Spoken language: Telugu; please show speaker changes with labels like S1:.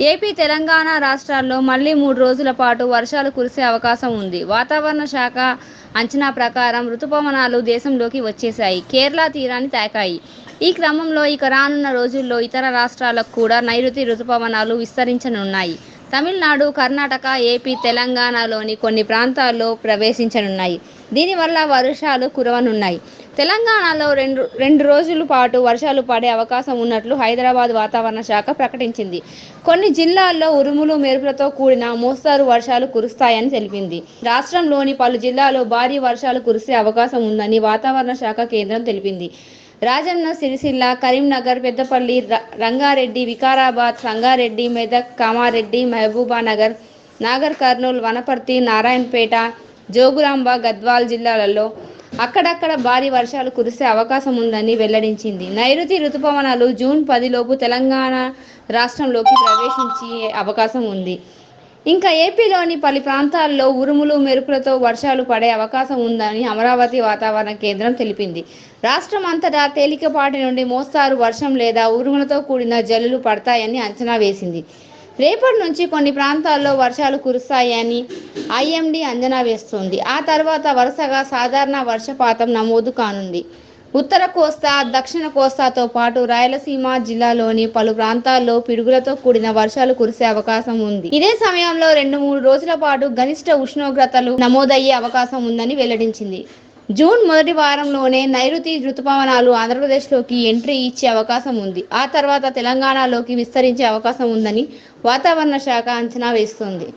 S1: ఏపీ, తెలంగాణ రాష్ట్రాల్లో మళ్లీ 3 రోజుల పాటు వర్షాలు కురిసే అవకాశం ఉంది. వాతావరణ శాఖ అంచనా ప్రకారం రుతుపవనాలు దేశంలోకి వచ్చేశాయి. కేరళ తీరాన్ని తాకాయి. ఈ క్రమంలో ఇక రానున్న రోజుల్లో ఇతర రాష్ట్రాలకు కూడా నైరుతి రుతుపవనాలు విస్తరించనున్నాయి. తమిళనాడు, కర్ణాటక, ఏపీ, తెలంగాణలోని కొన్ని ప్రాంతాల్లో ప్రవేశించనున్నాయి. దీనివల్ల వర్షాలు కురవనున్నాయి. తెలంగాణలో రెండు రోజుల పాటు వర్షాలు పడే అవకాశం ఉన్నట్లు హైదరాబాద్ వాతావరణ శాఖ ప్రకటించింది. కొన్ని జిల్లాల్లో ఉరుములు, మెరుపులతో కూడిన మోస్తరు వర్షాలు కురుస్తాయని తెలిపింది. రాష్ట్రంలోని పలు జిల్లాల్లో భారీ వర్షాలు కురిసే అవకాశం ఉందని వాతావరణ శాఖ కేంద్రం తెలిపింది. రాజన్న సిరిసిల్ల, కరీంనగర్, పెద్దపల్లి, రంగారెడ్డి, వికారాబాద్, సంగారెడ్డి, మెదక్, కామారెడ్డి, మహబూబానగర్, నాగర్ కర్నూల్, వనపర్తి, నారాయణపేట, జోగులాంబ, గద్వాల్ జిల్లాలలో అక్కడక్కడ భారీ వర్షాలు కురిసే అవకాశం ఉందని వెల్లడించింది. నైరుతి రుతుపవనాలు జూన్ 10 లోపు తెలంగాణ రాష్ట్రంలోకి ప్రవేశించే అవకాశం ఉంది. ఇంకా ఏపీలోని పలు ప్రాంతాల్లో ఉరుములు, మెరుపులతో వర్షాలు పడే అవకాశం ఉందని అమరావతి వాతావరణ కేంద్రం తెలిపింది. రాష్ట్రం అంతటా తేలికపాటి నుండి మోస్తారు వర్షం లేదా ఉరుములతో కూడిన జల్లులు పడతాయని అంచనా వేసింది. రేపటి నుంచి కొన్ని ప్రాంతాల్లో వర్షాలు కురుస్తాయని ఐఎండీ అంచనా వేస్తోంది. ఆ తర్వాత వరుసగా సాధారణ వర్షపాతం నమోదు కానుంది. ఉత్తర కోస్తా, దక్షిణ కోస్తాతో పాటు రాయలసీమ జిల్లాలోని పలు ప్రాంతాల్లో పిడుగులతో కూడిన వర్షాలు కురిసే అవకాశం ఉంది. ఇదే సమయంలో 2-3 రోజుల పాటు గరిష్ట ఉష్ణోగ్రతలు నమోదయ్యే అవకాశం ఉందని వెల్లడించింది. జూన్ మొదటి వారంలోనే నైరుతి రుతుపవనాలు ఆంధ్రప్రదేశ్లోకి ఎంట్రీ ఇచ్చే అవకాశం ఉంది. ఆ తర్వాత తెలంగాణలోకి విస్తరించే అవకాశం ఉందని వాతావరణ శాఖ అంచనా వేస్తోంది.